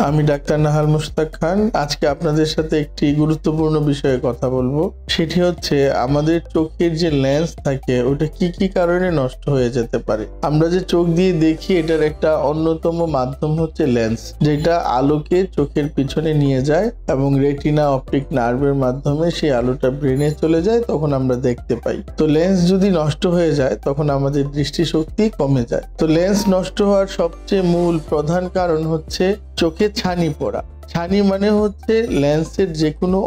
আমি doctor Nahal Mushtaq খান। আজকে আপনাদের সাথে একটি গুরুত্বপূর্ণ বিষয়ে কথা বলবো। সেটি হচ্ছে আমাদের চোখের যে লেন্স থাকে ওটা কি কি কারণে নষ্ট হয়ে যেতে পারে। আমরা যে চোখ দিয়ে দেখি এটার একটা অন্যতম মাধ্যম হচ্ছে লেন্স, যেটা আলোকে চোখের পিছনে নিয়ে যায় এবং রেটিনা অপটিক নার্ভের মাধ্যমে সেই আলোটা ব্রেনে চলে যায়, তখন আমরা দেখতে পাই। তো লেন্স যদি নষ্ট হয়ে যায় তখন আমাদের দৃষ্টিশক্তি কমে যায়। তো লেন্স নষ্ট হওয়ার সবচেয়ে মূল প্রধান কারণ হচ্ছে চোখে ছানি পড়া। ছানি মানে হচ্ছে লেন্সের যে কোনো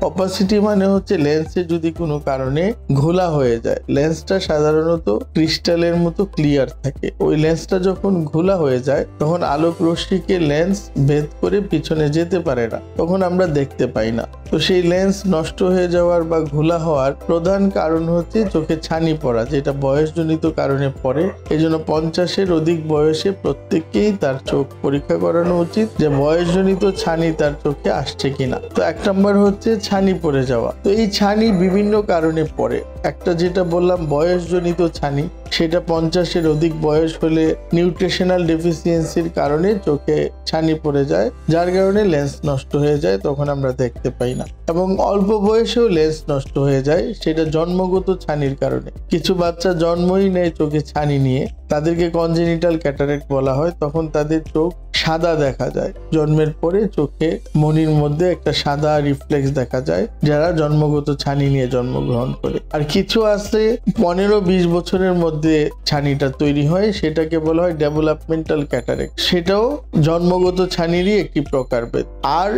অপাসিটি মানে হচ্ছে লেন্সে যদি কোনো কারণে ঘোলা হয়ে যায়। লেন্সটা সাধারণত ক্রিস্টালের মতো ক্লিয়ার থাকে। ওই লেন্সটা যখন ঘোলা হয়ে যায় তখন আলোক রশ্মিকে লেন্স ভেদ করে পিছনে যেতে পারে না, তখন আমরা দেখতে পাই না। তো সেই লেন্স নষ্ট হয়ে যাওয়ার বা ঘোলা হওয়ার প্রধান কারণ হচ্ছে চোখে ছানি পড়া, যেটা বয়সজনিত কারণে পড়ে। এই জন্য 50-এর অধিক বয়সে প্রত্যেককেই তার চোখ পরীক্ষা করানো উচিত যে বয়সজনিত ছানি তার চোখে আসছে কিনা। তো 1 নম্বর হচ্ছে ছানি পড়ে যাওয়া। তো এই ছানি বিভিন্ন কারণে পড়ে। একটা যেটা বললাম বয়সজনিত ছানি, সেটা 50-এর অধিক বয়স হলে নিউট্রিশনাল ডেফিসিয়েন্সির কারণে চোখে ছানি পড়ে যায়, যার কারণে লেন্স নষ্ট হয়ে যায়, তখন আমরা দেখতে পাই না। এবং অল্প বয়সেও লেন্স নষ্ট হয়ে যায়, সেটা জন্মগত ছানির কারণে। কিছু বাচ্চা জন্মই নেয় চোখে ছানি নিয়ে, তাদেরকে কনজেনিটাল ক্যাটারাক্ট বলা হয়। তখন তাদের চোখ সাদা দেখা যায়। জন্মের পরে চোখে মনির মধ্যে একটা সাদা রিফ্লেক্স দেখা যায়, যারা জন্মগত ছানি নিয়ে জন্মগ্রহণ করে। আর কিছু আছে 15-20 বছরের মধ্যে ছানিটা তৈরি হয়, সেটাকে বলা হয় ডেভেলপমেন্টাল ক্যাটারাক্ট। সেটাও জন্মগত ছানিরই একটি প্রকারভেদ। আর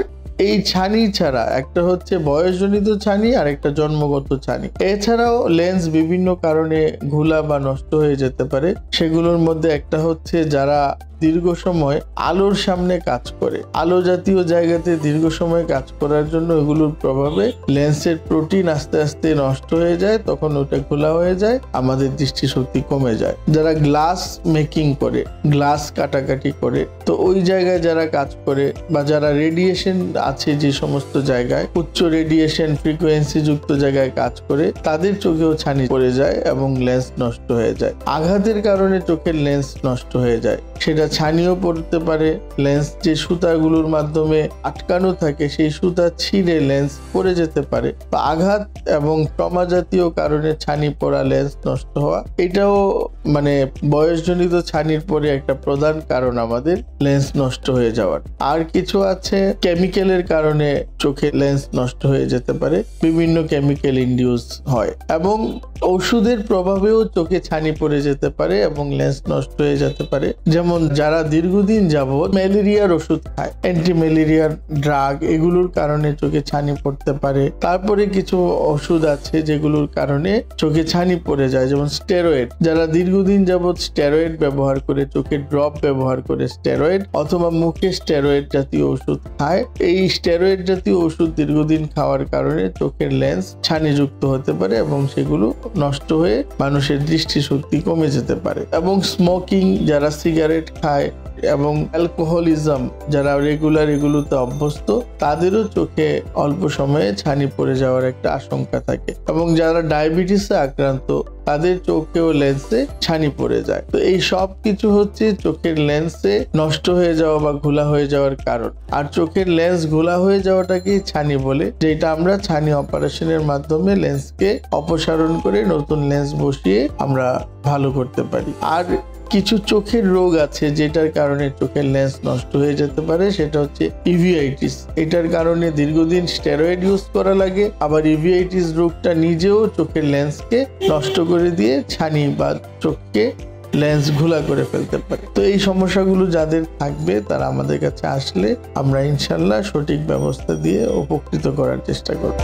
এই ছানি ছাড়া একটা হচ্ছে বয়সজনিত ছানি আর একটা জন্মগত ছানি। এছাড়াও লেন্স বিভিন্ন কারণে ঘোলা বা নষ্ট হয়ে যেতে পারে। সেগুলোর মধ্যে একটা হচ্ছে যারা দীর্ঘ সময় আলোর সামনে কাজ করে, আলো জাতীয় জায়গাতে দীর্ঘ সময় কাজ করার জন্য এগুলোর প্রভাবে লেন্সের প্রোটিন আস্তে আস্তে নষ্ট হয়ে যায়, তখন ওটা খোলা হয়ে যায়, আমাদের দৃষ্টিশক্তি কমে যায়। যারা গ্লাস মেকিং করে, গ্লাস কাটাকাটি করে, তো ওই জায়গায় যারা কাজ করে বা যারা রেডিয়েশন আছে যে সমস্ত জায়গায়, উচ্চ রেডিয়েশন ফ্রিকোয়েন্সি যুক্ত জায়গায় কাজ করে, তাদের চোখেও ছানি পড়ে যায় এবং লেন্স নষ্ট হয়ে যায়। আঘাতের কারণে চোখের লেন্স নষ্ট হয়ে যায়, সেটা ছানিও পড়তে পারে। লেন্স যে সুতাগুলোর মাধ্যমে আটকানো থাকে, সেই সুতা ছিঁড়ে লেন্স পড়ে যেতে পারে। আঘাত এবং ট্রমা জাতীয় কারণে ছানি পড়া, লেন্স নষ্ট হওয়া, এটাও মানে বয়সজনিত ছানির পরে একটা প্রধান কারণ আমাদের লেন্স নষ্ট হয়ে যাওয়ার। আর কিছু আছে কেমিক্যালের কারণে চোখে লেন্স নষ্ট হয়ে যেতে পারে, বিভিন্ন কেমিক্যাল ইনডিউস হয়। এবং ওষুধের প্রভাবেও চোখে ছানি পড়ে যেতে পারে এবং লেন্স নষ্ট হয়ে যেতে পারে। যেমন যারা দীর্ঘদিন যাবত ম্যালেরিয়ার ওষুধ খায়, অ্যান্টি ম্যালেরিয়ার ড্রাগ, এগুলোর কারণে চোখে ছানি পড়তে পারে। তারপরে কিছু ওষুধ আছে যেগুলোর কারণে চোখে ছানি পড়ে যায়, যেমন স্টেরয়েড। যারা দীর্ঘদিন যাবত স্টেরয়েড ব্যবহার করে, চোখে ড্রপ ব্যবহার করে স্টেরয়েড, অথবা মুখে স্টেরয়েড জাতীয় ওষুধ খায়, এই স্টেরয়েড জাতীয় ওষুধ দীর্ঘদিন খাওয়ার কারণে চোখের লেন্স ছানিযুক্ত হতে পারে এবং সেগুলো নষ্ট হয়ে মানুষের দৃষ্টিশক্তি কমে যেতে পারে। এবং স্মোকিং, যারা সিগারেট খায়, এবং অ্যালকোহলিজম যারা রেগুলার এগুলোতে অভ্যস্ত, তাদেরও চোখে অল্প সময়ে ছানি পড়ে যাওয়ার একটা আশঙ্কা থাকে। এবং যারা ডায়াবেটিসে আক্রান্ত, তাদের চোখেও লেন্সে ছানি পড়ে যায়। তো এই সব কিছু হচ্ছে চোখের লেন্সে নষ্ট হয়ে যাওয়া বা ঘোলা হয়ে যাওয়ার কারণ। আর চোখের লেন্স ঘোলা হয়ে যাওয়াটাকেই ছানি বলে, যেটা আমরা ছানি অপারেশনের মাধ্যমে লেন্সকে অপসারণ করে নতুন লেন্স বসিয়ে আমরা ভালো করতে পারি। আর কিছু চোখের রোগ আছে যেটার কারণে চোখের লেন্স নষ্ট হয়ে যেতে পারে, সেটা হচ্ছে ইভিআইটিস। এটার কারণে দীর্ঘদিন স্টেরয়েড ইউজ করা লাগে। আবার ইভিআইটিস রোগটা নিজেও চোখের লেন্সকে নষ্ট করে দিয়ে ছানি বা চোখকে লেন্স ঘোলা করে ফেলতে পারে। তো এই সমস্যাগুলো যাদের থাকবে তারা আমাদের কাছে আসলে আমরা ইনশাল্লাহ সঠিক ব্যবস্থা দিয়ে উপকৃত করার চেষ্টা করব।